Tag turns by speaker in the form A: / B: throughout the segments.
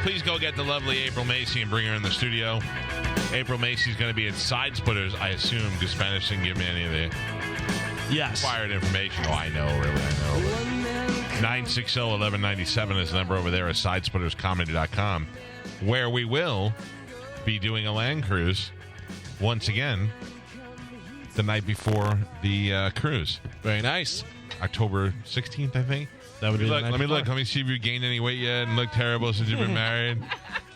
A: Please go get the lovely April Macie and bring her in the studio. April Macie's going to be at Side Splitters, I assume, because Spanish didn't give me any of the required information. Oh, I know, really, I know. 960-1197 is the number over there at sidesplitterscomedy.com, where we will be doing a land cruise once again the night before the cruise.
B: Very nice.
A: October 16th, I think.
B: That would be
A: Let me see if you gained any weight yet and look terrible since you've been married.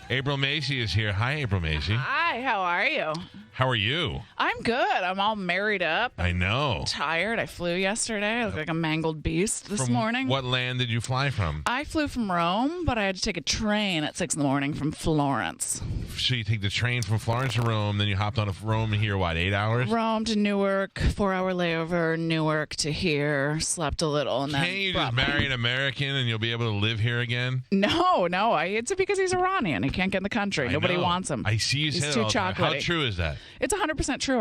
A: April Macie is here. Hi, April Macie.
C: Hi, how are you?
A: How are you?
C: I'm good. I'm all married up.
A: I know.
C: Tired. I flew yesterday. I look like a mangled beast this morning.
A: What land did you fly from?
C: I flew from Rome, but I had to take a train at 6 in the morning from Florence.
A: So you take the train from Florence to Rome, then you hopped on a Rome here, 8 hours?
C: Rome to Newark, 4-hour layover, Newark to here, slept a little, and then
A: Can't you just marry an American and you'll be able to live here again?
C: No. It's because he's Iranian. He can't get in the country. Nobody wants him.
A: I see you say
C: He's
A: that
C: too
A: all the time.
C: chocolatey.
A: How true is that?
C: It's 100% true.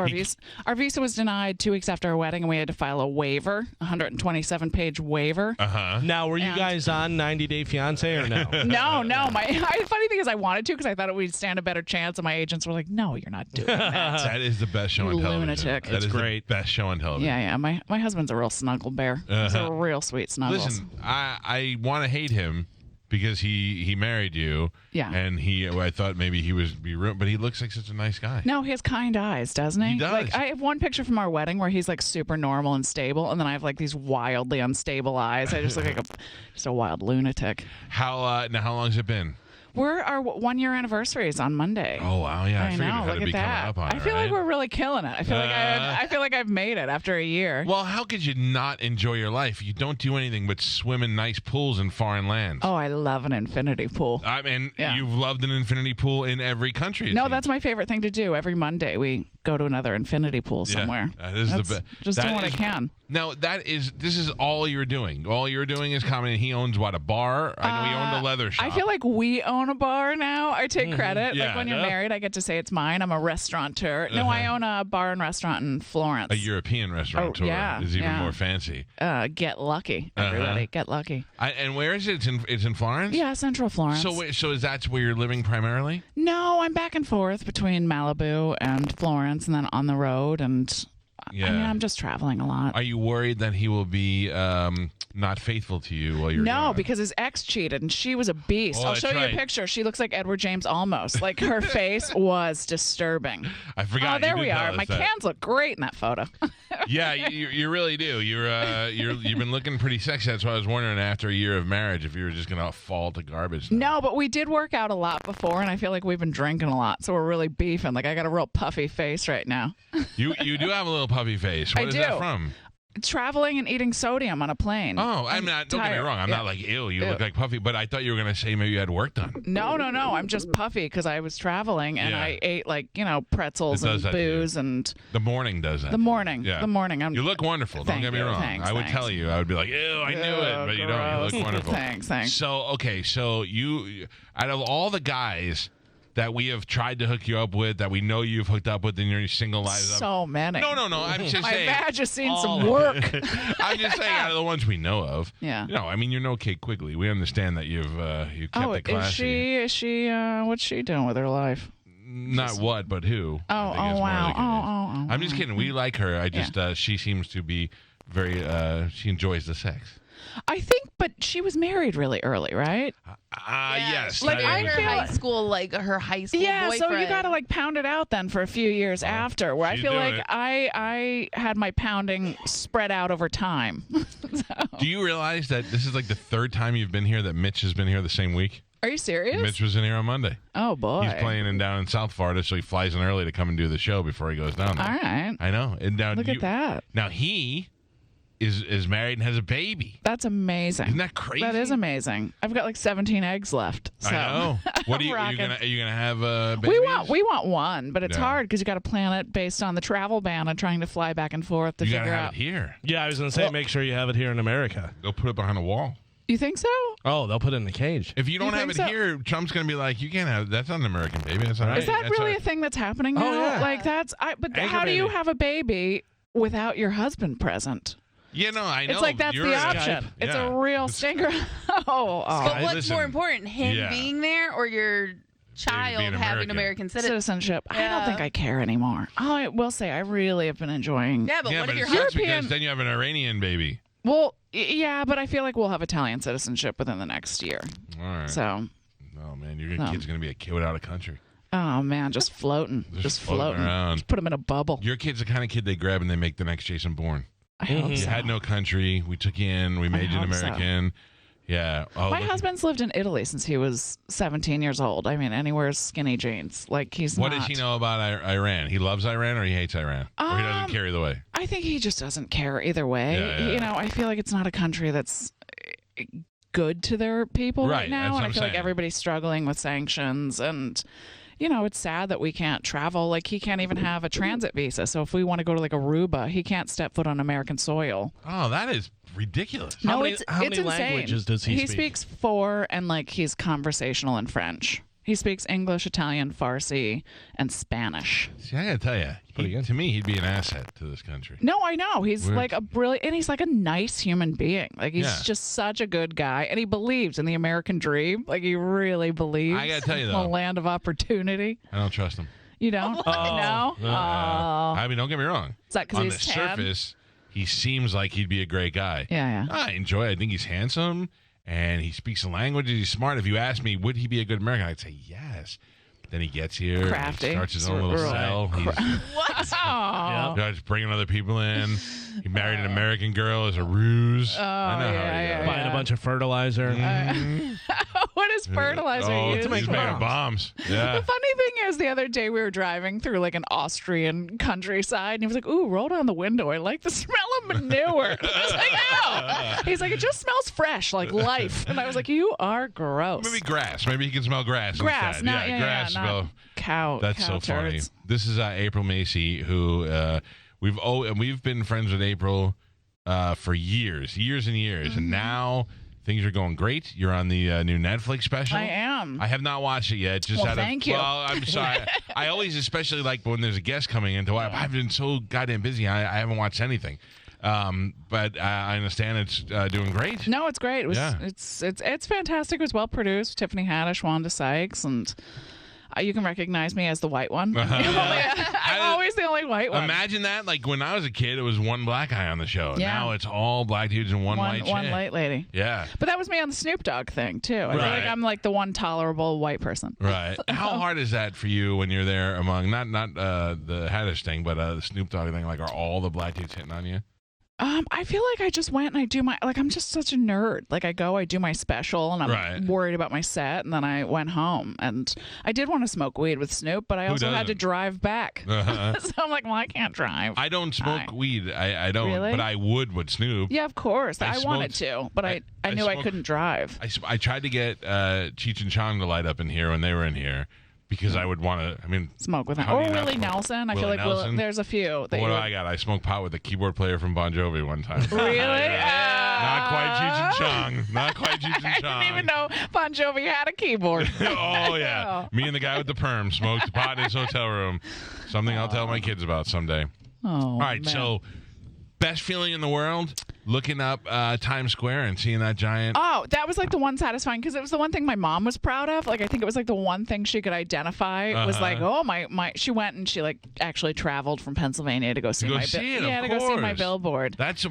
C: Our visa was denied 2 weeks after our wedding, and we had to file a waiver, 127-page waiver.
A: Uh-huh.
B: Now, were you guys on 90 Day Fiance or no?
C: No. Funny thing is, I wanted to because I thought we'd stand a better chance, and my agents were like, "No, you're not doing that."
A: That is the best show on
C: You
A: television.
C: lunatic.
A: That
C: It's
A: is
B: great.
A: the best show on television.
C: Yeah. My husband's a real snuggle bear. He's a real sweet snuggles.
A: Listen, I want to hate him because he married you.
C: Yeah.
A: And I thought maybe he was be ruined, but he looks like such a nice guy.
C: No, he has kind eyes, doesn't he?
A: He does.
C: Like, I have one picture from our wedding where he's like super normal and stable, and then I have like these wildly unstable eyes. I just look like just a wild lunatic.
A: How long's it been?
C: Our 1-year anniversary is on Monday.
A: Oh wow, yeah.
C: I
A: figured it
C: know.
A: had to
C: Look
A: be
C: at that.
A: coming up on
C: I
A: it,
C: feel like
A: right?
C: we're really killing it. I feel like I've made it after a year.
A: Well, how could you not enjoy your life? You don't do anything but swim in nice pools in foreign lands.
C: Oh, I love an infinity pool.
A: I mean,
C: Yeah.
A: you've loved an infinity pool in every country.
C: No, that's my favorite thing to do. Every Monday we go to another infinity pool somewhere.
A: That is the best.
C: Just doing what I can.
A: Now, this is all you're doing. All you're doing is comedy. He owns, a bar? I know he owned a leather shop.
C: I feel like we own a bar now. I take credit.
A: Yeah.
C: Like when you're married, I get to say it's mine. I'm a restaurateur. No, I own a bar and restaurant in Florence.
A: A European restaurateur is even more fancy.
C: Get lucky, everybody. Get lucky.
A: And where is it? It's in Florence?
C: Yeah, Central Florence.
A: So is that where you're living primarily?
C: No, I'm back and forth between Malibu and Florence and then on the road. And
A: Yeah.
C: I mean, I'm just traveling a lot.
A: Are you worried that he will be not faithful to you while you're
C: No, because his ex cheated and she was a beast.
A: Oh,
C: I'll show
A: that's
C: you
A: right.
C: a picture. She looks like Edward James almost. Like her face was disturbing.
A: I forgot.
C: Oh, there
A: you did
C: we
A: tell
C: are.
A: us
C: My
A: that.
C: cans look great in that photo.
A: Yeah, you really do. You've been looking pretty sexy. That's why I was wondering after a year of marriage if you were just gonna fall to garbage.
C: No, but we did work out a lot before, and I feel like we've been drinking a lot, so we're really beefing. Like I got a real puffy face right now.
A: You do have a little puffy face. What is that from?
C: Traveling and eating sodium on a plane.
A: Oh, I'm not. Don't get me
C: tired.
A: wrong. I'm not like ew. You look like puffy, but I thought you were gonna say maybe you had work done.
C: No. I'm just puffy because I was traveling and
A: Yeah.
C: I ate pretzels
A: It does
C: and
A: that to you.
C: booze and
A: The morning does that.
C: the morning.
A: Yeah.
C: The morning.
A: You look wonderful. Don't
C: Thank
A: get me
C: you.
A: wong.
C: Thanks,
A: I would
C: thanks.
A: tell you. I would be like, ew, I knew it, but you don't. You look
C: gross.
A: wonderful.
C: Thanks.
A: So okay, so you out of all the guys that we have tried to hook you up with, that we know you've hooked up with in your single lives.
C: So many.
A: No. I'm just
C: My
A: saying.
C: badge has seen some work.
A: I'm just saying, out of the ones we know of.
C: Yeah.
A: No, I mean, you're no Kate Quigley. We understand that you kept it classy.
C: Is she? What's she doing with her life?
A: Not what, but who. I think is more
C: wow.
A: the case.
C: Oh.
A: I'm just kidding. We like her. I just she seems to be very. She enjoys the sex.
C: I think, but she was married really early, right?
A: Yes.
C: Like, I
D: her
C: feel
D: high
C: like-
D: school, her high school
C: Yeah,
D: boyfriend.
C: so you got to pound it out then for a few years after, where I
A: she's
C: feel
A: doing
C: like
A: it.
C: I had my pounding spread out over time.
A: Do you realize that this is like the third time you've been here that Mitch has been here the same week?
C: Are you serious?
A: Mitch was in here on Monday.
C: Oh boy.
A: He's playing down in South Florida, so he flies in early to come and do the show before he goes down there.
C: All right.
A: I know. And now
C: Look at that.
A: Now he is married and has a baby.
C: That's amazing.
A: Isn't that crazy?
C: That is amazing. I've got 17 eggs left. So.
A: I know. What are you
C: Rocking.
A: gonna have babies?
C: We want one, but it's
A: Yeah.
C: hard because you got to plan it based on the travel ban and trying to fly back and forth to
A: You
C: figure
A: gotta have
C: out.
A: it here.
B: Yeah, I was going to say, make sure you have it here in America.
A: Go put it behind a wall.
C: You think so?
B: Oh, they'll put it in the cage.
A: If you don't have
C: think
A: it
C: so?
A: here, Trump's gonna be like, you can't have. That's not an American baby. That's not right.
C: Is that
A: That's
C: really
A: not-
C: a thing that's happening now?
B: yeah.
C: Like that's. But
B: Anchor
C: how do you
B: baby.
C: have a baby without your husband present?
A: Yeah, no, I know.
C: It's like that's
A: You're
C: the
A: in
C: option.
A: Skype.
C: It's
A: Yeah.
C: a real stinker.
D: But what's
A: listen,
D: more important, him
A: yeah.
D: being there more, or your child
A: being
D: having
A: American.
D: American citizenship?
C: Citizenship. I don't think I care anymore. I will say I really have been enjoying.
D: Yeah, but
A: Yeah,
D: what
A: but
D: if
A: it
D: you're
A: sucks
C: European-
A: because then you have an Iranian baby.
C: Well, yeah, but I feel like we'll have Italian citizenship within the next year.
A: All right.
C: So,
A: Oh, man, your kid's going to be a kid without a country.
C: oh man, just floating, just floating
A: around.
C: Just put him in a bubble.
A: Your kid's the kind of kid they grab and they make the next Jason Bourne.
C: I hope
A: You
C: so.
A: had no country. We took you in. We made you an
C: hope so.
A: American. Yeah. Oh,
C: My
A: look-
C: husband's lived in Italy since he was 17 years old. I mean, and he wears skinny jeans. Like he's
A: What
C: not.
A: does he know about Iran? He loves Iran or he hates Iran? Or he doesn't care either way?
C: I think he just doesn't care either way.
A: Yeah.
C: You know, I feel like it's not a country that's good to their people
A: Right,
C: right now.
A: that's what
C: And I
A: I'm
C: feel like
A: saying.
C: everybody's struggling with sanctions and. You know, it's sad that we can't travel. Like, he can't even have a transit visa. So if we want to go to, like, Aruba, he can't step foot on American soil.
A: Oh, that is ridiculous.
B: How many
C: it's
B: languages
C: insane.
B: does he speak?
C: He speaks 4, and, like, he's conversational in French. He speaks English, Italian, Farsi, and Spanish.
A: See, I got to tell you, to me, he'd be an asset to this country.
C: No, I know. He's
A: Weird.
C: like a brilliant, and he's like a nice human being. Like, he's
A: Yeah.
C: just such a good guy, and he believes in the American dream. Like, he really believes
A: I gotta tell you,
C: in
A: though.
C: the land of opportunity.
A: I don't trust him.
C: You don't? No?
A: I mean, don't get me wrong.
C: Is that 'cause
A: On
C: he's
A: the
C: tan?
A: surface, he seems like he'd be a great guy.
C: Yeah.
A: I enjoy it. I think he's handsome and he speaks the languages. He's smart. If you ask me, would he be a good American? I'd say yes. Then he gets here,
C: Crafty.
A: he starts his own little
C: Right.
A: cell. He's
D: what?
C: Oh.
A: starts bringing other people in. He married an American girl as a ruse. I know how he
C: yeah,
A: goes.
B: Buying a bunch of fertilizer.
C: What is fertilizer
A: Oh,
C: used?
A: he's making bombs. Yeah.
C: The funny thing is, the other day we were driving through like an Austrian countryside, and he was like, "Ooh, roll down the window. I like the smell of manure." I was like, "Oh." He's like, "It just smells fresh, like life." And I was like, "You are gross."
A: Maybe grass. Maybe he can smell grass.
C: Grass,
A: instead.
C: not
A: grass.
C: not
A: well,
C: cow.
A: that's
C: cow
A: so funny.
C: turds.
A: This is April Macie, who we've been friends with April for years and years,
C: Mm-hmm.
A: and now things are going great. You're on the new Netflix special.
C: I am.
A: I have not watched it yet. Just
C: Well,
A: out of,
C: thank you.
A: Well, I'm sorry. I always especially like when there's a guest coming in. I've been so goddamn busy. I haven't watched anything. But I understand it's doing great.
C: No, it's great. It was,
A: Yeah.
C: it's fantastic. It was well produced. Tiffany Haddish, Wanda Sykes, and you can recognize me as the white one. I'm always the only white one.
A: Imagine that. Like when I was a kid, it was one black guy on the show.
C: Yeah.
A: Now it's all black dudes and one white chick.
C: one white lady.
A: Yeah.
C: But that was me on the Snoop Dogg thing too. I feel
A: Right.
C: like I'm like the one tolerable white person.
A: Right. How hard is that for you when you're there among not the Haddish thing, but the Snoop Dogg thing? Like, are all the black dudes hitting on you?
C: I feel like I just went and I do my I'm just such a nerd. Like I go, I do my special, and I'm
A: Right.
C: worried about my set, and then I went home, and I did want to smoke weed with Snoop, but I also had to
A: doesn't?
C: drive back.
A: Uh-huh.
C: So I'm like, well, I can't drive.
A: I don't smoke
C: Aye.
A: weed. I don't,
C: Really?
A: but I would with Snoop.
C: Yeah, of course.
A: I
C: I wanted to, but I knew I
A: smoked-
C: couldn't drive.
A: I tried to get Cheech and Chong to light up in here when they were in here because I would want to. I mean,
C: Smoke with him.
A: how do
C: Or
A: you not
C: Willie
A: smoke?
C: Nelson. I feel
A: Willie
C: like
A: Nelson?
C: there's a few. That
A: what
C: you
A: do
C: would-
A: I got? I smoked pot with the keyboard player from Bon Jovi one time.
C: Really?
A: Not quite Cheech and Chong. Not quite Cheech and
C: I
A: Chong.
C: didn't even know Bon Jovi had a keyboard.
A: Oh yeah, me and the guy with the perm smoked pot in his hotel room. Something I'll tell my kids about someday.
C: Oh,
A: All right,
C: man.
A: so best feeling in the world, looking up Times Square and seeing that giant.
C: Oh, that was like the one satisfying because it was the one thing my mom was proud of. Like I think it was like the one thing she could identify was like, oh my. She went and she like actually traveled from Pennsylvania to go see
A: go
C: my
A: see it, of
C: yeah, to go see my
A: course.
C: billboard.
A: That's.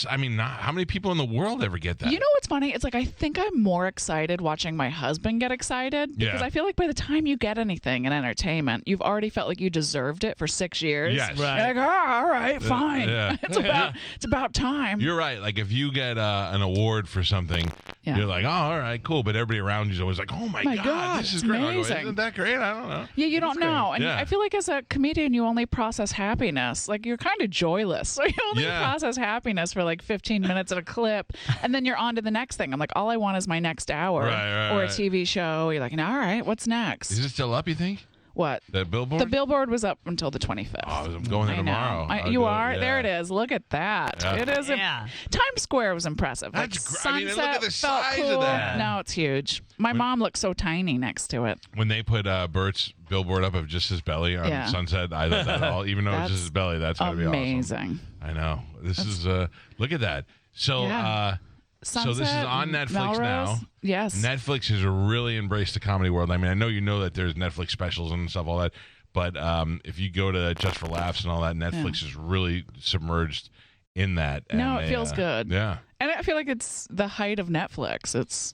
A: I mean, not, how many people in the world ever get that?
C: You know what's funny? It's like I think I'm more excited watching my husband get excited because
A: Yeah.
C: I feel like by the time you get anything in entertainment, you've already felt like you deserved it for 6 years.
A: Yes.
B: Right.
C: You're like, oh, all right, fine.
A: yeah.
C: It's about time.
A: You're right. Like if you get an award for something,
C: Yeah.
A: you're like, oh, all right, cool. But everybody around you is always like, oh my
C: God,
A: this is
C: it's
A: great. I go,
C: amazing.
A: Isn't that great? I don't know.
C: Yeah, you don't know. And
A: Yeah.
C: I feel like as a comedian, you only process happiness. Like, you're kind of joyless. So you only
A: Yeah.
C: process happiness for like 15 minutes at a clip. And then you're on to the next thing. I'm like, all I want is my next hour
A: Right,
C: or a
A: right.
C: TV show. You're like, all right, what's next?
A: Is it still up? You think
C: What?
A: that billboard?
C: The billboard was up until the 25th.
A: Oh, I'm going there
C: I know.
A: tomorrow. I'll
C: You
A: go-
C: are?
A: yeah.
C: There it is. Look at that.
A: Yeah.
C: It is.
D: Yeah.
C: Times Square was impressive. Like,
A: That's I mean, look at the
C: Sunset felt
A: size of
C: cool.
A: that.
C: No, it's huge. My mom looked so tiny next to it.
A: When they put Bert's billboard up of just his belly on
C: Yeah.
A: Sunset, I love that all. Even though it's just
C: That's
A: his belly, that's gotta be awesome.
C: Amazing.
A: I know. This is look at that. So
C: Yeah. Sunset.
A: So this is on Netflix
C: Melrose.
A: now.
C: Yes.
A: Netflix has really embraced the comedy world. I mean, I know you know that there's Netflix specials and stuff, all that. But if you go to Just for Laughs and all that, Netflix is really submerged in that.
C: No,
A: and
C: it feels good.
A: Yeah.
C: And I feel like it's the height of Netflix.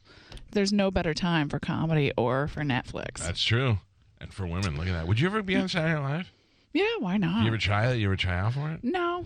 C: There's no better time for comedy or for Netflix.
A: That's true. And for women, look at that. Would you ever be on Saturday Night Live?
C: Yeah, why not?
A: You ever try it? You ever try out for it?
C: No.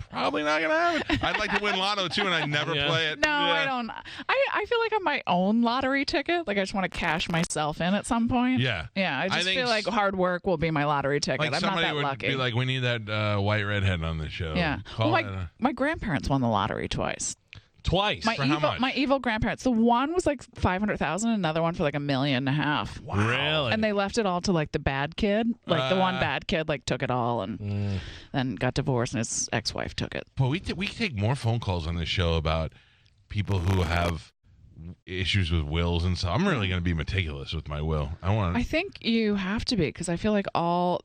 A: Probably not gonna happen. I'd like to win Lotto too, and I never play it.
C: No, I don't. I feel like I'm my own lottery ticket. Like I just want to cash myself in at some point.
A: Yeah.
C: Yeah. I just
A: think
C: feel like hard work will be my lottery ticket.
A: Like
C: I'm not
A: somebody
C: that
A: would
C: lucky.
A: be like, we need that white redhead on the show.
C: Yeah.
A: Call
C: Well,
A: it
C: my grandparents won the lottery twice.
B: Twice.
C: My
A: For how much?
C: my evil grandparents. The one was like 500,000, another one for like $1.5 million.
B: Wow. Really?
C: And they left it all to like the bad kid. Like the one bad kid like took it all and then got divorced and his ex-wife took it.
A: But we take more phone calls on this show about people who have issues with wills and stuff. I'm really going to be meticulous with my will.
C: I think you have to be because I feel like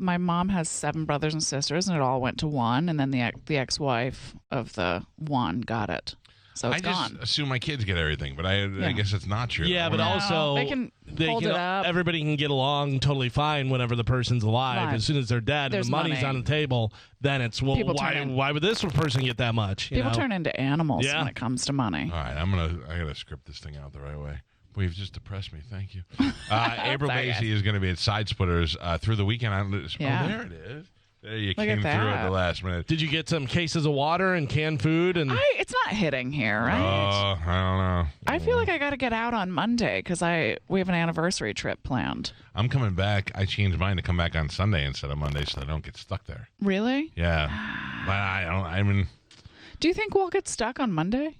C: my mom has 7 brothers and sisters and it all went to one, and then the ex-wife of the one got it. So it's
A: just
C: gone.
A: assume my kids get everything, but I guess it's not true.
B: Yeah, but
C: No,
B: also
C: they can hold it up.
B: Everybody can get along totally fine whenever the person's alive.
C: Live.
B: As soon as they're dead and
C: There's
B: the money's
C: money.
B: on the table, then it's why would this person get that much? You
C: People
B: know?
C: turn into animals
B: Yeah.
C: when it comes to money.
A: All right, I gotta script this thing out the right way. Well, you've just depressed me. Thank you. April
C: Sorry,
A: Macie is going to be at Side Splitters through the weekend.
C: Yeah.
A: Oh, there it is. There you
C: Look
A: came
C: at
A: through at
C: that.
A: the last minute.
B: Did you get some cases of water and canned food? And
C: It's not hitting here, right?
A: I don't know.
C: I feel like I got to get out on Monday because we have an anniversary trip planned.
A: I'm coming back. I changed mine to come back on Sunday instead of Monday, so I don't get stuck there.
C: Really?
A: Yeah, but I mean,
C: Do you think we'll get stuck on Monday?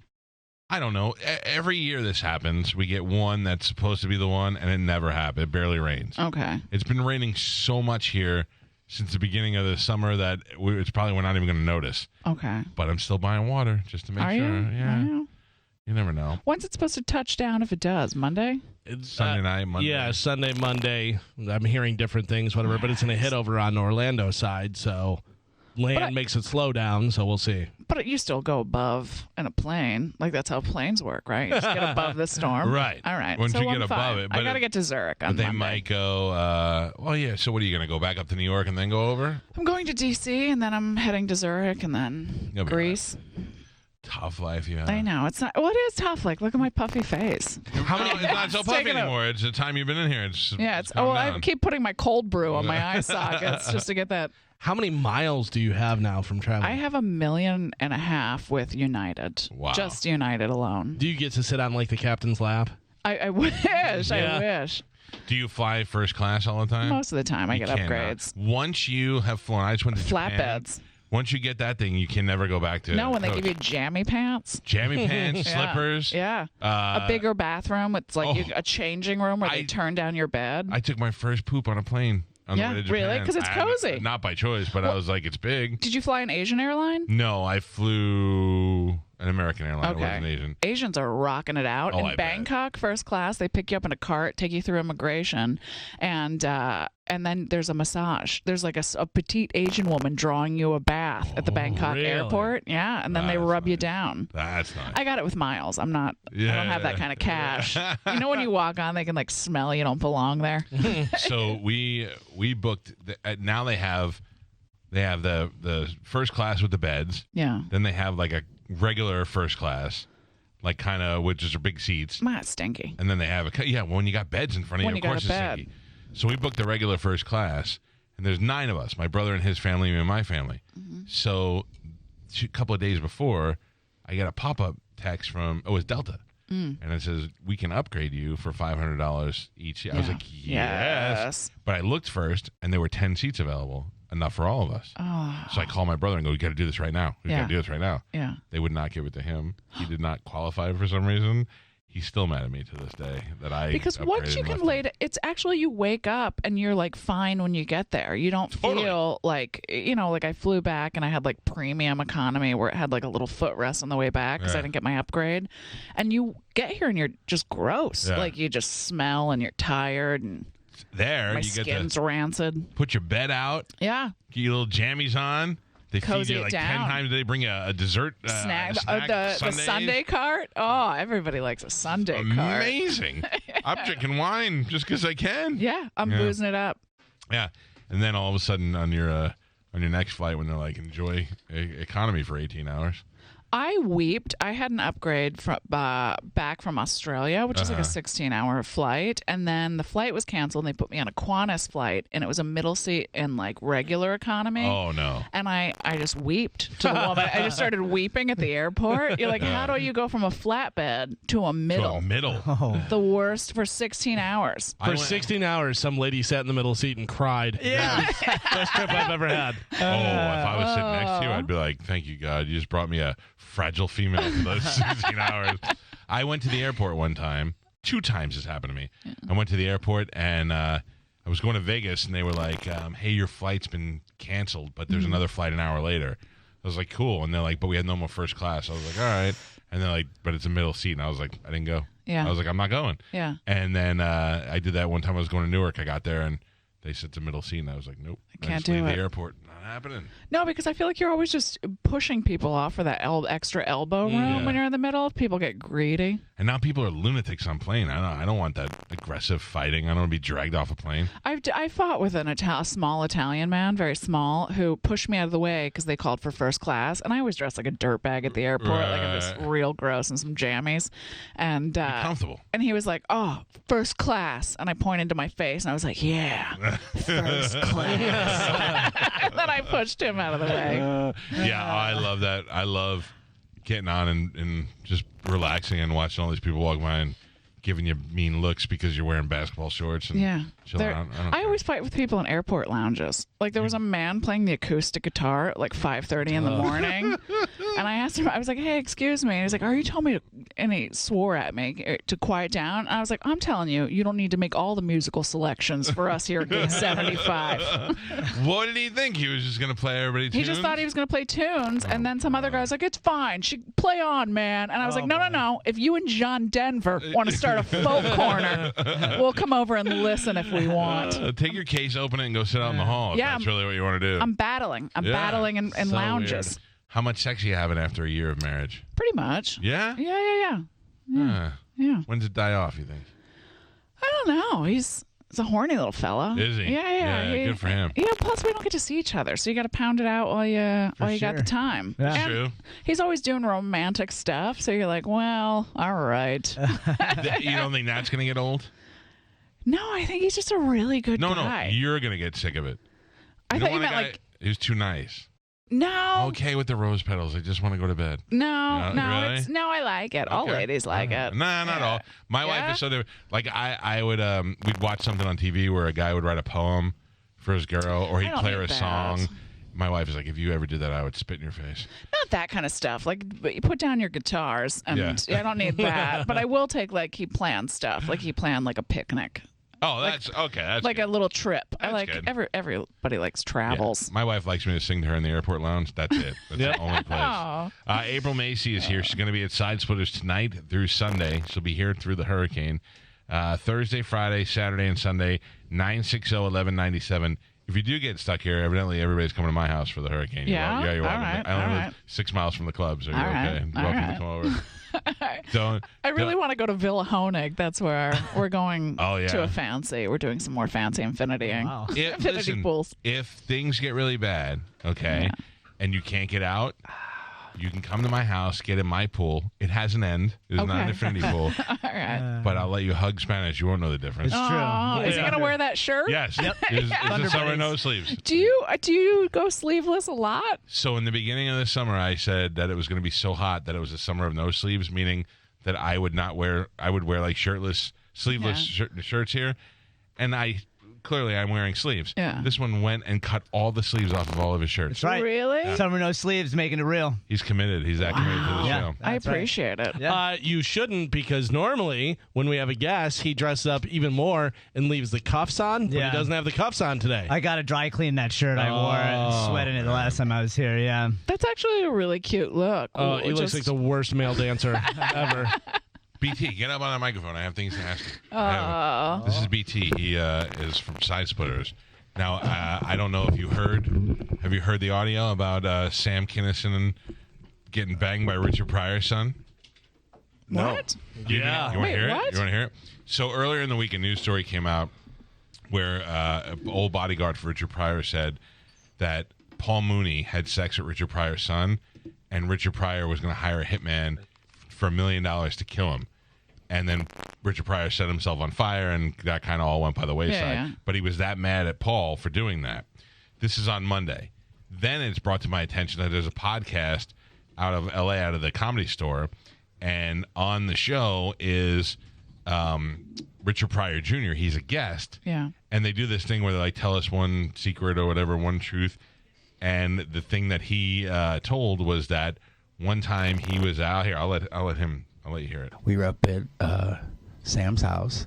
A: I don't know. Every year this happens. We get one that's supposed to be the one, and it never happens. It barely rains.
C: Okay.
A: It's been raining so much here since the beginning of the summer that we're not even going to notice.
C: Okay.
A: But I'm still buying water just to make
C: Are
A: sure.
C: you?
A: Yeah.
C: Are you?
A: You never know.
C: When's it supposed to touch down if it does? Monday?
B: it's,
A: Sunday night, Monday.
B: Yeah, Sunday, Monday. I'm hearing different things, whatever, but it's going to hit over on the Orlando side, so land makes it slow down, so we'll see.
C: But you still go above in a plane. Like that's how planes work, right? You just get above the storm.
A: Right.
C: All right.
A: Once
C: so
A: you get
C: I'm
A: above
C: fine.
A: it,
C: I
A: but
C: got to get to Zurich on
A: But they
C: Monday.
A: might go, well, yeah, so what are you going to go back up to New York and then go over?
C: I'm going to D.C. and then I'm heading to Zurich and then
A: You'll be
C: Greece.
A: Tough life you have.
C: I know. It's not. Well, it is tough. Like, look at my puffy face.
A: How many? It's not so puffy
C: taking a-
A: anymore. It's the time you've been in here.
C: Yeah. I keep putting my cold brew on my eye sockets just to get that.
B: How many miles do you have now from traveling?
C: I have 1.5 million with United.
A: Wow.
C: Just United alone.
B: Do you get to sit on like the captain's lap?
C: I wish.
B: Yeah.
C: I wish.
A: Do you fly first class all the time?
C: Most of the time, I
A: You
C: get
A: cannot.
C: upgrades.
A: Once you have flown, I just went to Japan.
C: Flatbeds.
A: Once you get that thing, you can never go back to
C: No, when they
A: coach.
C: give you jammy pants.
A: Jammy pants,
C: Yeah.
A: slippers.
C: Yeah. A bigger bathroom with like a changing room where they turn down your bed.
A: I took my first poop on a plane on
C: Yeah,
A: the way to Japan.
C: really? 'Cause it's cozy.
A: Not by choice, but I was like, it's big.
C: Did you fly an Asian airline?
A: No, I flew an American airline.
C: Okay.
A: I wasn't Asian.
C: Asians are rocking it out.
A: Oh,
C: In
A: I bet.
C: Bangkok, first class, they pick you up in a cart, take you through immigration, and then there's a massage. There's like a petite Asian woman drawing you a bath at the Bangkok
B: really?
C: airport. Yeah, and then they
A: That's
C: rub you
A: nice.
C: down.
A: That's nice.
C: I got it with miles. I don't have that kind of cash. You know when you walk on, they can like smell you don't belong there.
A: So we booked. Now they have the first class with the beds.
C: Yeah.
A: Then they have like a regular first class, like kind of which is big seats.
C: That's stinky.
A: And then they have when you got beds in front of
C: When
A: you,
C: you
A: of course
C: got
A: it's
C: a bed.
A: stinky. So we booked the regular first class, and there's 9 of us: my brother and his family, me and my family.
C: Mm-hmm.
A: So a couple of days before, I get a pop-up text from it's Delta. And it says, we can upgrade you for $500 each. I was like, yes. But I looked first, and there were 10 seats available, enough for all of us.
C: Oh.
A: So I called my brother and go, we got to do this right now. We got to do this right now.
C: Yeah.
A: They would not give it to him. He did not qualify for some reason. He's still mad at me to this day that I
C: Because once
A: upgraded
C: you
A: and
C: can
A: left
C: lay
A: him.
C: it's actually you wake up and you're like fine when you get there. You don't
A: Totally.
C: feel like, like I flew back and I had like premium economy where it had like a little footrest on the way back because I
A: Yeah.
C: didn't get my upgrade. And you get here and you're just gross.
A: Yeah.
C: Like you just smell and you're tired and
A: There,
C: my
A: you get
C: skin's
A: to
C: rancid.
A: put your bed out,
C: Yeah.
A: get your little jammies on, They
C: cozy
A: feed you
C: it
A: like
C: down.
A: 10 times. They bring a dessert
C: Snack,
A: snack
C: the
A: Sundays.
C: Sunday cart. Oh, everybody likes a Sunday cart.
A: Amazing. I'm drinking wine just because I can.
C: Yeah, I'm boozing it up.
A: Yeah, and then all of a sudden on your next flight, when they're like, enjoy economy for 18 hours.
C: I weeped. I had an upgrade back from Australia, which is like a 16-hour flight. And then the flight was canceled, and they put me on a Qantas flight, and it was a middle seat in like regular economy.
A: Oh, no.
C: And I just weeped to the woman. I just started weeping at the airport. You're like, how do you go from a flatbed to a middle?
A: To a middle.
C: The worst for 16 hours.
B: For 16 hours, some lady sat in the middle seat and cried.
E: Yeah.
B: Best trip I've ever had.
A: If I was sitting next to you, I'd be like, thank you, God. You just brought me a fragile female for those 16 hours. I went to the airport one time. 2 times this happened to me. I went to the airport, and I was going to Vegas, and they were like, hey, your flight's been canceled, but there's another flight an hour later. I was like, cool. And they're like, but we had no more first class. I was like, all right. And they're like, but it's a middle seat. And I was like, I didn't go.
C: Yeah.
A: I was like, I'm not going.
C: Yeah.
A: And then I did that one time. I was going to Newark. I got there, and they said it's a middle seat, and I was like, nope. I
C: can't
A: just
C: do
A: leave
C: it.
A: the airport. Not happening.
C: No, because I feel like you're always just pushing people off for that extra elbow room when you're in the middle. People get greedy.
A: And now people are lunatics on plane. I don't want that aggressive fighting. I don't want to be dragged off a plane.
C: I fought with a small Italian man, very small, who pushed me out of the way because they called for first class. And I always dress like a dirtbag at the airport, like I'm just real gross and some jammies. And
A: Be comfortable.
C: And he was like, "Oh, first class," and I pointed to my face, and I was like, "Yeah, first class." And then I pushed him out of the way.
A: I love that. I love getting on and just relaxing and watching all these people walk by and giving you mean looks because you're wearing basketball shorts and chilling out.
C: I always fight with people in airport lounges. Like there was a man playing the acoustic guitar at like 5:30 in the morning, and I asked him. I was like, "Hey, excuse me." And he's like, "Are you telling me to?" And he swore at me to quiet down. And I was like, "I'm telling you, you don't need to make all the musical selections for us here at Gate 75."
A: What did he think? He was just going to play everybody tunes?
C: He just thought he was going to play tunes, and then some other guy was like, "It's fine. Play on, man." And I was like, "No. If you and John Denver want to start a folk corner, we'll come over and listen if we want."
A: Take your case, open it, and go sit out in the hall. If that's really what you want to do.
C: I'm battling. I'm battling in
B: So
C: lounges.
B: weird.
A: How much sex are you having after a year of marriage?
C: Pretty much.
A: Yeah?
C: Yeah.
A: When does it die off, you think?
C: I don't know. He's a horny little fella.
A: Is he?
C: Yeah.
A: Good for him.
C: Yeah. Plus, we don't get to see each other, so you got to pound it out while you got the time.
E: Yeah.
C: And
A: True.
C: he's always doing romantic stuff, so you're like, well, all right.
A: You don't think that's going to get old?
C: No, I think he's just a really good guy.
A: No. You're going to get sick of it.
C: I
A: You
C: thought
A: don't
C: you
A: want a
C: meant
A: guy
C: like
A: who's too nice.
C: no.
A: Okay with the rose petals. I just want to go to bed.
C: No,
A: really?
C: I like it. All
A: Okay.
C: ladies like it.
A: Nah, not all. My wife is so different. Like I would we'd watch something on TV where a guy would write a poem for his girl, or
C: I
A: he'd
C: don't
A: play her a
C: need that.
A: song. My wife is like, if you ever did that, I would spit in your face.
C: Not that kind of stuff. Like, but you put down your guitars, and
A: Yeah.
C: I don't need that. But I will take keep planned stuff. Like he planned like a picnic,
A: Oh, that's okay. That's
C: like
A: good.
C: a little trip. I
A: That's
C: like
A: good.
C: everybody likes
A: Yeah.
C: travels.
A: My wife likes me to sing to her in the airport lounge. That's it. That's the only place.
C: Oh.
A: April Macie is here. She's going to be at Side Splitters tonight through Sunday. She'll be here through the hurricane. Thursday, Friday, Saturday, and Sunday, 960-1197. If you do get stuck here, evidently everybody's coming to my house for the hurricane.
C: Yeah?
A: You're welcome.
C: All right,
A: I only
C: all
A: live
C: right.
A: 6 miles from the club, so you're
C: All
A: okay.
C: right,
A: You're
C: all
A: welcome to
C: right.
A: come over. Don't.
C: I really want to go to Villa Honig. That's where we're going
A: Oh, yeah.
C: to a fancy. We're doing some more fancy infinitying.
E: Wow.
C: Infinity
A: Listen,
C: pools.
A: if things get really bad, okay, and you can't get out, you can come to my house, get in my pool. It has an end. It's not an
C: Okay.
A: infinity pool,
C: All right.
A: but I'll let you hug Spanish. You won't know the difference.
E: It's true.
C: Oh, is he
E: Yeah.
C: gonna wear that shirt?
A: Yes. It's a summer no sleeves.
C: Do you go sleeveless a lot?
A: So in the beginning of the summer, I said that it was going to be so hot that it was a summer of no sleeves, meaning that I would wear like shirtless, sleeveless shirts here. And I'm wearing sleeves.
C: Yeah.
A: This one went and cut all the sleeves off of all of his shirts.
E: That's right.
C: Really?
E: Summer no sleeves, making it real.
A: He's committed. He's that committed to the
E: Yeah.
A: show.
C: I
E: That's right.
C: appreciate it.
E: Yeah.
B: You shouldn't, because normally when we have a guest, he dresses up even more and leaves the cuffs on, but
E: Yeah.
B: he doesn't have the cuffs on today.
E: I got to dry clean that shirt I wore and sweat in it the last time I was here. Yeah.
C: That's actually a really cute look.
B: Oh, he looks like the worst male dancer ever.
A: BT, get up on the microphone. I have things to ask you. This is BT. He is from Side Splitters. Now, I don't know if you heard. Have you heard the audio about Sam Kinison getting banged by Richard Pryor's son?
F: No.
C: What?
B: Yeah.
A: You want to hear
C: what?
A: it? You want to hear it? So earlier in the week, a news story came out where an old bodyguard for Richard Pryor said that Paul Mooney had sex with Richard Pryor's son, and Richard Pryor was going to hire a hitman for $1 million to kill him. And then Richard Pryor set himself on fire, and that kind of all went by the wayside.
C: Yeah.
A: But he was that mad at Paul for doing that. This is on Monday. Then it's brought to my attention that there's a podcast out of L.A., out of the Comedy Store, and on the show is Richard Pryor Jr. He's a guest.
C: Yeah.
A: And they do this thing where they like tell us one secret or whatever, one truth. And the thing that he told was that one time he was out here. I'll let you hear it.
G: We were up at Sam's house,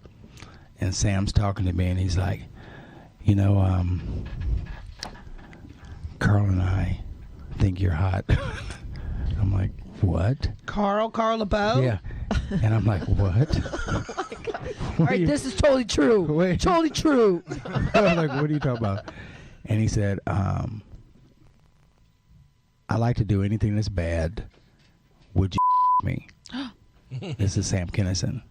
G: and Sam's talking to me, and he's like, Carl and I think you're hot. I'm like, what?
F: Carl LeBeau?
G: Yeah. And I'm like, what?
F: All right, this is totally true.
G: Wait.
F: Totally true.
G: I'm like, what are you talking about? And he said, I like to do anything that's bad. Would you me? This is Sam Kinison.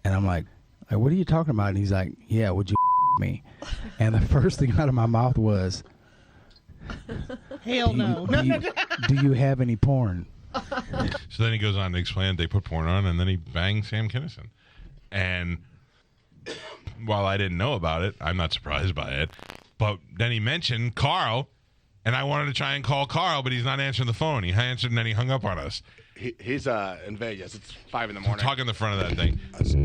G: And I'm like, what are you talking about? And he's like, yeah, would you me? And the first thing out of my mouth was,
F: Hell no.
G: do you have any porn?
A: So then he goes on to explain they put porn on, and then he bangs Sam Kinison. And while I didn't know about it, I'm not surprised by it. But then he mentioned Carl, and I wanted to try and call Carl, but he's not answering the phone. He answered, and then he hung up on us.
H: He's in Vegas. It's 5 in the morning.
A: Talk in the front of that thing.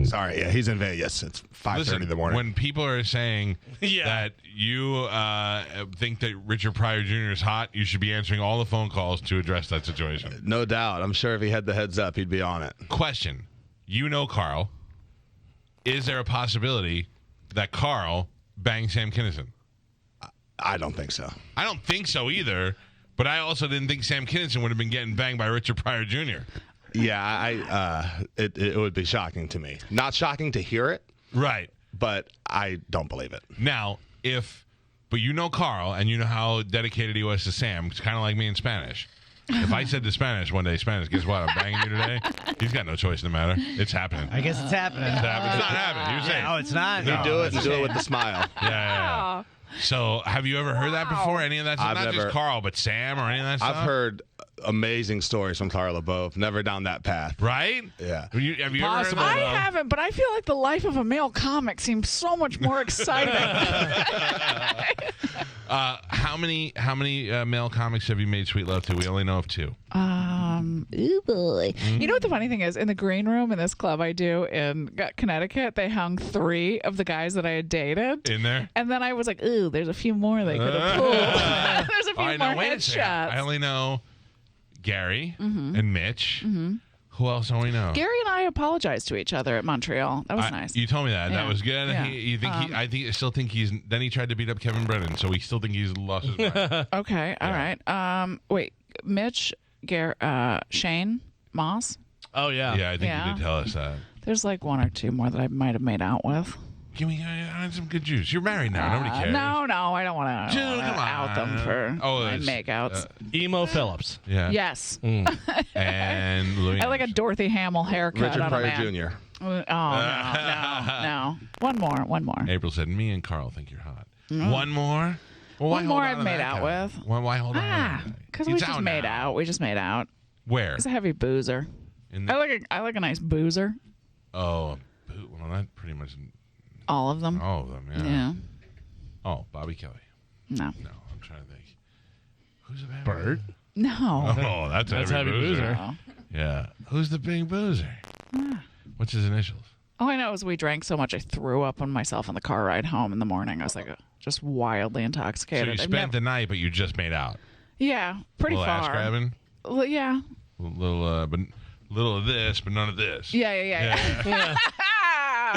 H: Sorry, yeah, he's in Vegas. It's 5:30 in the morning.
A: When people are saying that you think that Richard Pryor Jr. is hot, you should be answering all the phone calls to address that situation.
H: No doubt. I'm sure if he had the heads up, he'd be on it.
A: Question. You know Carl. Is there a possibility that Carl bangs Sam Kinison?
H: I don't think so.
A: I don't think so either, but I also didn't think Sam Kinison would have been getting banged by Richard Pryor Jr.
H: Yeah, it would be shocking to me. Not shocking to hear it,
A: Right.
H: but I don't believe it.
A: Now, but you know Carl, and you know how dedicated he was to Sam. It's kind of like me in Spanish. If I said to Spanish one day, Spanish, guess what? I'm banging you today. He's got no choice in the matter. It's happening.
E: I guess it's happening.
A: It's not happening. You're saying.
E: No, it's not.
H: You do it and do it with a smile.
A: Yeah. So, have you ever heard that before? Any of that stuff?
H: I've
A: Not
H: never-
A: just Carl, but Sam or any of that stuff?
H: I've heard amazing stories from Carl LeBeau. Never down that path.
A: Right?
H: Yeah.
A: Have you ever heard
B: Possible.
A: that?
C: I haven't, but I feel like the life of a male comic seems so much more exciting.
A: How many male comics have you made sweet love to? We only know of 2.
C: Ooh boy. You know what the funny thing is? In the green room in this club I do in Connecticut, they hung 3 of the guys that I had dated.
A: In there?
C: And then I was like, ooh, there's a few more they could have pulled. There's a few
A: All right,
C: more
A: now wait a second.
C: headshots.
A: I only know Gary
C: Mm-hmm.
A: and Mitch. Who else do we know?
C: Gary and I apologized to each other at Montreal. That was nice.
A: You told me that. That
C: Yeah.
A: was good.
C: Yeah.
A: I still think he's. Then he tried to beat up Kevin Brennan, so we still think he's lost his mind.
C: Okay, all right. Wait, Mitch, Shane, Moss.
B: Oh, yeah.
A: Yeah, I think
C: Yeah.
A: you did tell us that.
C: There's like 1 or 2 more that I might have made out with.
A: Give me some good juice. You're married now. Nobody cares.
C: No, I don't want to
A: Come on.
C: out them for my
A: it's,
C: makeouts.
B: Emo Phillips.
A: Yeah.
C: Yes.
A: And Louis.
C: I like a Dorothy Hamill haircut
H: Richard
C: on a
H: Pryor
C: man.
H: Jr.
C: Oh, no. One more.
A: April said, "Me and Carl think you're hot." One more. Well, why
C: One more
A: hold on
C: I've
A: to
C: made
A: that
C: out
A: guy?
C: with.
A: Why hold on? to that guy?
C: Because we
A: It's
C: just
A: out
C: made
A: now.
C: out. We just made out.
A: Where?
C: He's a heavy boozer.
A: In the,
C: I like a nice boozer.
A: well, that pretty much
C: All of them.
A: all of them. Yeah.
C: Yeah.
A: Oh, Bobby Kelly.
C: No.
A: No, I'm trying to think. Who's the bad
B: Bert.
C: No.
A: Oh, that's a
B: That's
A: heavy
B: heavy
A: boozer.
B: boozer.
C: Oh.
A: Yeah. Who's the big boozer? What's his initials?
C: All I know is we drank so much I threw up on myself on the car ride home in the morning. I was like just wildly
A: So
C: intoxicated.
A: you
C: I've
A: spent
C: never-
A: the night, but you just made out.
C: Yeah, pretty
A: Little ass
C: far.
A: grabbing.
C: Well, yeah.
A: Little of this, but none of this.
C: Yeah.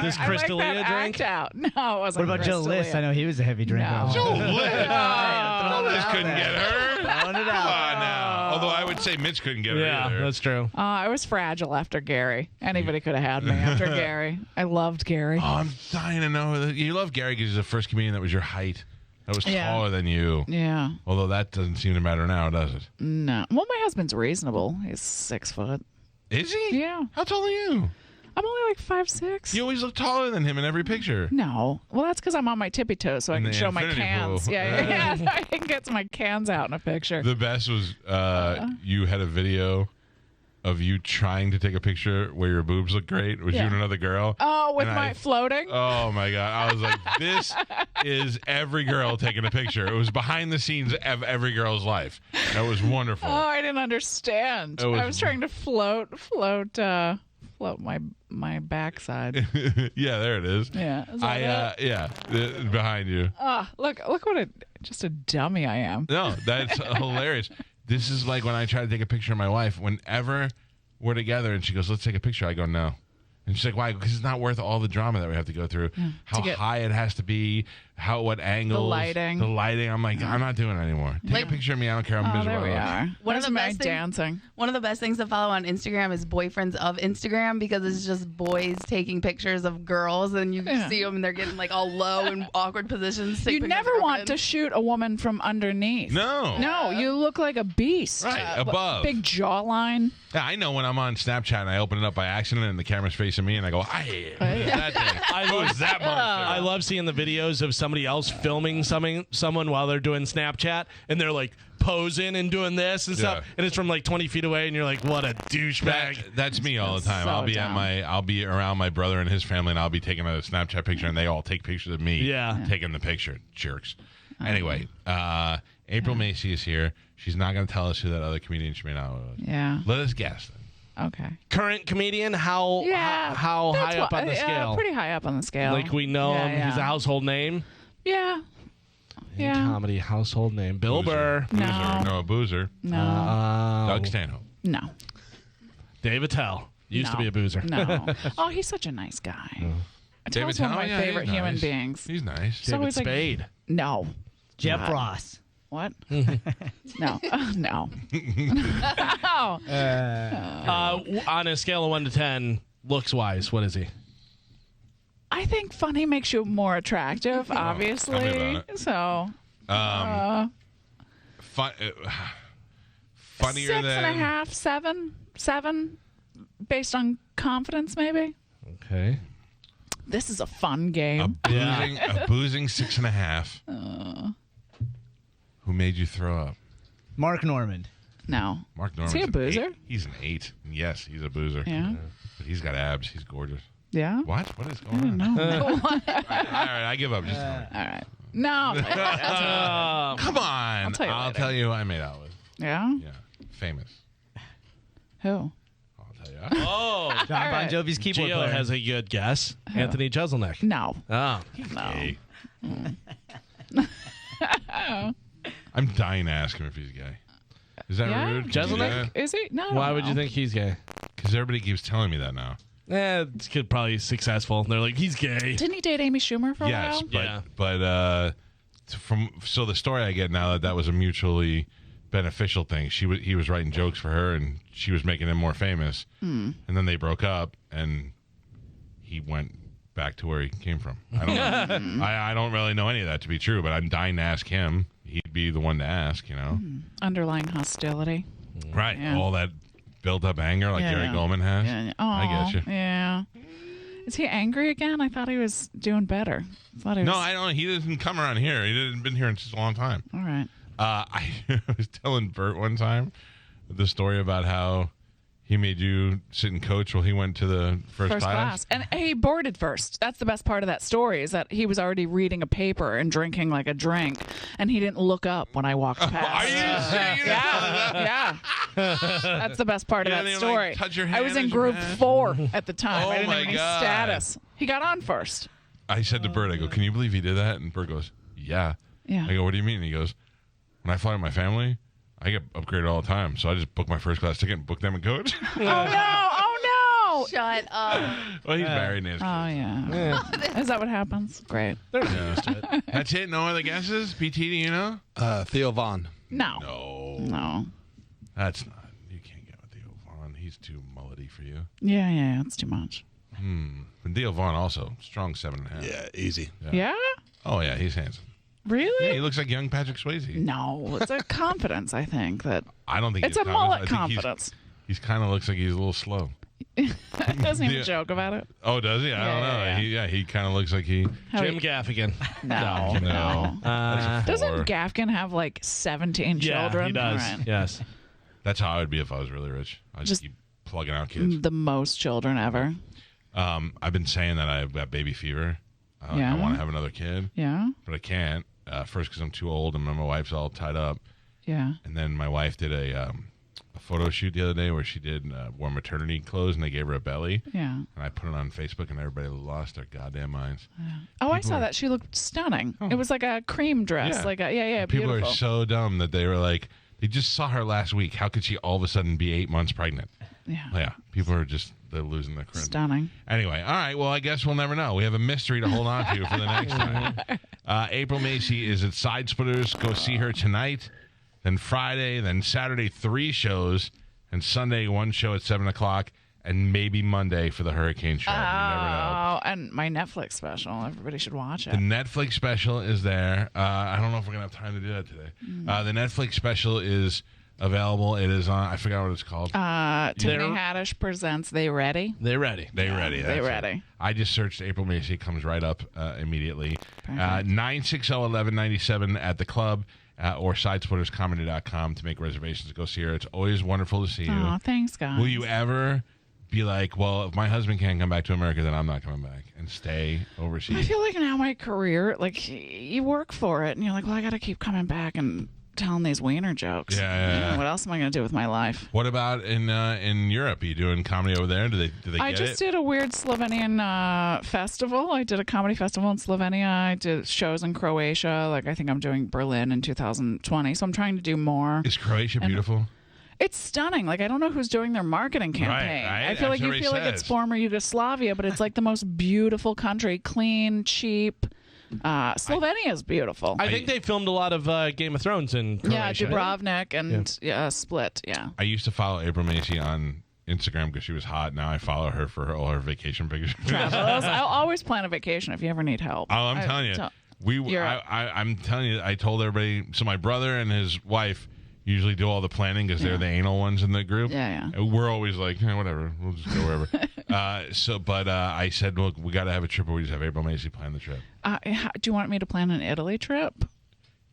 B: Does
C: I like
B: Crystalia
C: that
B: drink?
C: act out. No, it
E: What
C: wasn't.
E: about Joe List?
C: Crystalia.
E: I know he was a heavy drinker.
C: No.
A: Joe List.
E: Throwing it
A: This
E: out
A: couldn't
E: there.
A: get her.
E: Throwing it
A: Come
E: out.
A: on now. Although I would say Mitch couldn't get her
B: Yeah,
A: either.
B: that's true.
C: I was fragile after Gary. Anybody could have had me after Gary. I loved Gary.
A: Oh, I'm dying to know. You love Gary because he's the first comedian that was your height. That was taller than you.
C: Yeah.
A: Although that doesn't seem to matter now, does it?
C: No. Well, my husband's reasonable. He's 6 foot.
A: Is he?
C: Yeah.
A: How tall are you?
C: I'm only like 5'6".
A: You always look taller than him in every picture.
C: No. Well, that's because I'm on my tippy toes, so I
A: And
C: can
A: the
C: show my
A: infinity
C: cans.
A: pool.
C: Yeah. I can get my cans out in a picture.
A: The best was you had a video of you trying to take a picture where your boobs look great. It was you and another girl.
C: Oh, with
A: And
C: my floating?
A: Oh, my God. I was like, this is every girl taking a picture. It was behind the scenes of every girl's life. That was wonderful.
C: Oh, I didn't understand. I was trying to float my backside.
A: Yeah, there it is.
C: Yeah. Is that it?
A: Yeah, behind you.
C: Oh, look what just a dummy I am.
A: No, that's hilarious. This is like when I try to take a picture of my wife. Whenever we're together and she goes, let's take a picture, I go, no. And she's like, why? Because it's not worth all the drama that we have to go through. How high it has to be, what angles. The lighting. I'm like, I'm not doing it anymore. Take a picture of me. I don't care. I'm miserable.
C: There we are.
D: One of the best
C: dancing.
D: One of the best things to follow on Instagram is boyfriends of Instagram, because it's just boys taking pictures of girls, and you see them and they're getting like all low and awkward positions.
C: You never want to shoot a woman from underneath. No, you look like a beast.
A: Right, above.
C: Big jawline.
A: Yeah, I know when I'm on Snapchat and I open it up by accident and the camera's facing me and I go, that thing. Who is that monster?
B: I love seeing the videos of somebody else filming someone while they're doing Snapchat, and they're like posing and doing this and stuff, and it's from like 20 feet away, and you're like, what a douchebag.
A: That's me all the time.
C: So
A: I'll be around my brother and his family, and I'll be taking a Snapchat picture, and they all take pictures of me taking the picture. Jerks. Anyway, April Macie is here. She's not going to tell us who that other comedian she made out with.
C: Yeah.
A: Let us guess then.
C: Okay.
B: Current comedian, how high up on the scale?
C: Pretty high up on the scale.
B: Like we know him. He's a household name.
C: Yeah.
B: Comedy household name. Bill Burr.
A: No, a boozer.
C: No.
A: Doug Stanhope.
C: No.
B: Dave Attell. Used to be a boozer.
C: No. Oh, he's such a nice guy. Attell's one of my favorite human beings.
A: He's nice.
B: David Spade.
C: No.
E: Jeff Ross.
C: What? No. No.
B: On a scale of 1 to 10, looks-wise, what is he?
C: I think funny makes you more attractive, obviously.
A: Tell me about it.
C: So.
A: Funnier than
C: 6.5, 7, based on confidence, maybe.
B: Okay.
C: This is a fun game.
A: A boozing 6.5. Who made you throw up?
E: Mark Normand.
C: No.
A: Mark Normand.
C: Is he a boozer?
A: He's an 8. Yes, he's a boozer.
C: Yeah.
A: But he's got abs. He's gorgeous.
C: Yeah.
A: What? What is going on?
C: No.
A: All right, I give up. Just
C: All right. No.
A: come on. I'll tell you who I made out with.
C: Yeah.
A: Yeah. Famous.
C: Who?
A: I'll tell you.
B: Oh.
E: John Bon Jovi's keyboard
B: Gio
E: player.
B: has a good guess. Anthony Jeselnik.
C: No.
B: Oh.
C: No.
A: Hey. I'm dying to ask him if he's gay. Is that rude?
B: Jeselnik?
C: Is he? No.
B: Why would you think he's gay?
A: Because everybody keeps telling me that now.
B: This kid probably successful. They're like, he's gay.
C: Didn't he date Amy Schumer for a
A: Yes,
C: while?
A: but the story I get now that was a mutually beneficial thing. He was writing jokes for her, and she was making him more famous. And then they broke up, and he went back to where he came from. I don't know. I don't really know any of that to be true, but I'm dying to ask him. He'd be the one to ask, you know.
C: Underlying hostility.
A: Right.
C: Yeah.
A: All that built up anger like Gary Goldman has.
C: Yeah.
A: I get you.
C: Yeah. Is he angry again? I thought he was doing better.
A: No, I don't. He doesn't come around here. He hasn't been here in such a long time.
C: All right.
A: I was telling Bert one time the story about how he made you sit and coach while he went to the first class.
C: And he boarded first. That's the best part of that story, is that he was already reading a paper and drinking like a drink, and he didn't look up when I walked past.
A: Are you serious?
C: Yeah. That's the best part of that story.
A: Like, touch your
C: I was
A: hand
C: in
A: as you
C: group
A: passed?
C: 4 at the time.
A: Oh
C: I didn't
A: my
C: have any
A: God.
C: status. He got on first.
A: I said to Bert, I go, can you believe he did that? And Bert goes, yeah.
C: Yeah.
A: I go, what do you mean? And he goes, when I fly with my family, I get upgraded all the time. So I just book my first class ticket and book them and coach.
C: Oh, no.
D: Shut up.
A: Well, he's married and he has
C: Oh, yeah. Is that what happens? Great.
A: kids. That's it? No other guesses? PT, do you know?
H: Theo Vaughn.
C: No.
A: No. That's not. You can't get with Theo Vaughn. He's too mullety for you.
C: Yeah. It's too much.
A: And Theo Vaughn also. Strong 7.5.
H: Yeah, easy.
C: Yeah?
A: Oh, yeah. He's handsome.
C: Really?
A: Yeah, he looks like young Patrick Swayze.
C: No, it's a confidence. I think that
A: I don't think
C: it's
A: he's
C: a mullet
A: confidence.
C: confidence.
A: He's kind of looks like he's a little slow.
C: Doesn't even
A: Yeah.
C: joke about it.
A: Oh, does he? I don't know.
C: Yeah.
A: He kind of looks like he.
B: Jim Gaffigan.
C: No. Doesn't
A: Four.
C: Gaffigan have like 17 children?
B: Yeah, he does.
C: All right.
B: Yes.
A: That's how I would be if I was really rich. I'd just keep plugging out kids.
C: The most children ever.
A: I've been saying that I've got baby fever.
C: Yeah.
A: I want to have another kid,
C: Yeah.
A: but I can't. First, because I'm too old and my wife's all tied up.
C: Yeah.
A: And then my wife did a photo shoot the other day where she wore maternity clothes and they gave her a belly.
C: Yeah.
A: And I put it on Facebook and everybody lost their goddamn minds.
C: Oh, I saw that. She looked stunning. It was like a cream dress.
A: Yeah.
C: Like a
A: People
C: beautiful.
A: are so dumb that they were like, they just saw her last week. How could she all of a sudden be 8 months pregnant?
C: Yeah.
A: Yeah. People are just, they're losing their crap.
C: Stunning.
A: Anyway, all right. Well, I guess we'll never know. We have a mystery to hold on to for the next time. April Macie is at Side Splitters. Go see her tonight. Then Friday. Then Saturday, 3 shows. And Sunday, 1 show at 7 o'clock. And maybe Monday for the Hurricane Show. You never know.
C: Oh, and my Netflix special. Everybody should watch it.
A: The Netflix special is there. I don't know if we're going to have time to do that today. The Netflix special is available. It is on, I forgot what it's called.
C: Tiffany Haddish presents They Ready?
B: They're ready.
A: They Ready.
C: They
A: that's
C: Ready.
A: it. I just searched April Macie. It comes right up immediately.
C: Perfect.
A: 960-1197 at the club or sidesplitterscomedy.com to make reservations. Go see her. It's always wonderful to see you.
C: Oh, thanks, guys.
A: Will you ever be like, well, if my husband can't come back to America, then I'm not coming back and stay overseas?
C: I feel like now my career, like, you work for it, and you're like, well, I got to keep coming back and telling these wiener jokes.
A: Yeah.
C: You know, what else am I going to do with my life?
A: What about in Europe? Are you doing comedy over there? Do they
C: I
A: get
C: just
A: it?
C: did a weird Slovenian festival. I did a comedy festival in Slovenia. I did shows in Croatia. Like, I think I'm doing Berlin in 2020. So I'm trying to do more.
A: Is Croatia beautiful?
C: It's stunning. Like, I don't know who's doing their marketing campaign.
A: right.
C: I feel like
A: That's
C: you
A: what he
C: feel like it's
A: says.
C: former Yugoslavia, but it's like the most beautiful country. Clean, cheap. Slovenia is beautiful.
B: I think they filmed a lot of Game of Thrones in
C: Yeah,
B: Croatia.
C: Dubrovnik and Split. Yeah.
A: I used to follow April Macie on Instagram because she was hot. Now I follow her for all her vacation pictures.
C: Travels. I'll always plan a vacation if you ever need help.
A: Oh, I'm telling you. I'm telling you, I told everybody. So my brother and his wife usually do all the planning because they're the anal ones in the group.
C: Yeah.
A: And we're always like, whatever, we'll just go wherever. But I said, look, we got to have a trip where we just have April Macie plan the trip.
C: Do you want me to plan an Italy trip?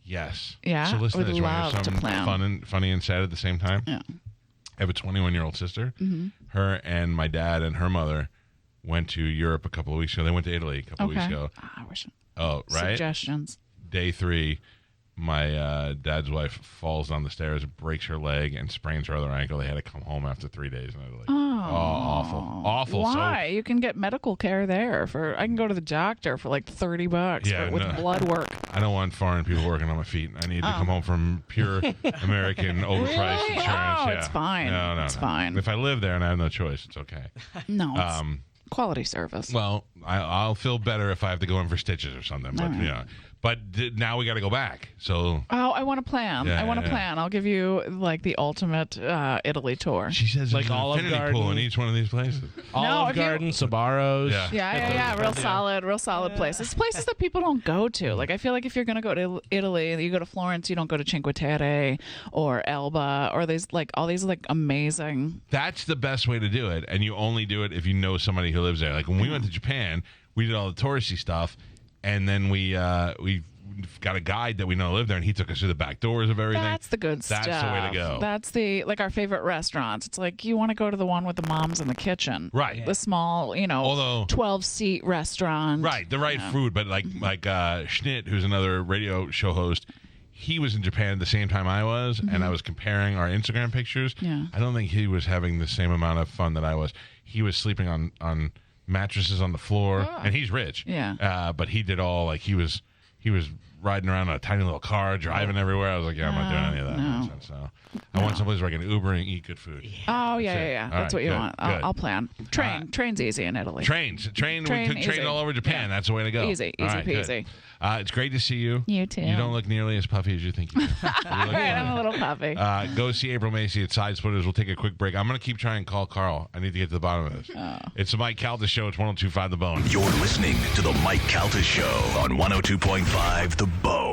A: Yes.
C: Yeah,
A: So listen
C: would
A: to this.
C: love to
A: Something
C: plan.
A: funny and sad at the same time.
C: Yeah.
A: I have a 21-year-old sister.
C: Mm-hmm.
A: Her and my dad and her mother went to Europe a couple of weeks ago. They went to Italy a couple of weeks ago.
C: I wish.
A: Oh, right.
C: Suggestions.
A: Day 3, my dad's wife falls down the stairs, breaks her leg, and sprains her other ankle. They had to come home after 3 days in Italy. Awful.
C: Why? You can get medical care there. I can go to the doctor for like $30 with blood work.
A: I don't want foreign people working on my feet. I need to come home from pure American overpriced
C: Really?
A: insurance.
C: Oh,
A: Yeah.
C: it's fine.
A: No.
C: It's fine.
A: If I live there and I have no choice, it's okay.
C: No, it's quality service.
A: Well, I'll feel better if I have to go in for stitches or something. But now we got to go back. So
C: I want to plan.
A: Yeah,
C: I want to
A: yeah.
C: plan. I'll give you like the ultimate Italy tour.
A: she says
B: Like
A: there's an
B: Olive
A: infinity pool in
B: Garden.
A: each one of these places.
B: Olive
C: if you-
B: Garden, Sabaros.
A: Yeah.
C: Yeah. Real solid places. Places that people don't go to. Like, I feel like if you're going to go to Italy, you go to Florence, you don't go to Cinque Terre or Elba or all these like amazing.
A: That's the best way to do it, and you only do it if you know somebody who lives there. Like when we went to Japan, we did all the touristy stuff, and then we got a guide that we know lived there, and he took us through the back doors of everything.
C: That's the good stuff.
A: That's the way to go.
C: That's our favorite restaurants. It's like you want to go to the one with the moms in the kitchen.
A: Right.
C: The small,
A: Although-
C: 12-seat restaurant.
A: Right, the right food, but like Schnitt, who's another radio show host, he was in Japan at the same time I was, and I was comparing our Instagram pictures.
C: Yeah.
A: I don't think he was having the same amount of fun that I was. He was sleeping on mattresses on the floor, and he's rich.
C: Yeah.
A: But he did all like he was riding around in a tiny little car, driving everywhere. I was like, I'm not doing any of that nonsense. So I want someplace where I can Uber and eat good food.
C: Oh, yeah.
A: All
C: That's
A: right,
C: what you
A: good,
C: want.
A: good.
C: I'll plan. Train's easy in Italy.
A: Train. We took
C: easy.
A: train all over Japan.
C: Yeah.
A: That's the way to go.
C: Easy
A: All right, good.
C: peasy.
A: It's great to see you.
C: You too.
A: You don't look nearly as puffy as you think you do.
C: All right, I'm a little puffy.
A: Go see April Macie at Side Splitters. We'll take a quick break. I'm going to keep trying to call Carl. I need to get to the bottom of this. It's the Mike Calta Show. It's 102.5 The Bone.
I: You're listening to the Mike Calta Show on 102.5 The Bone.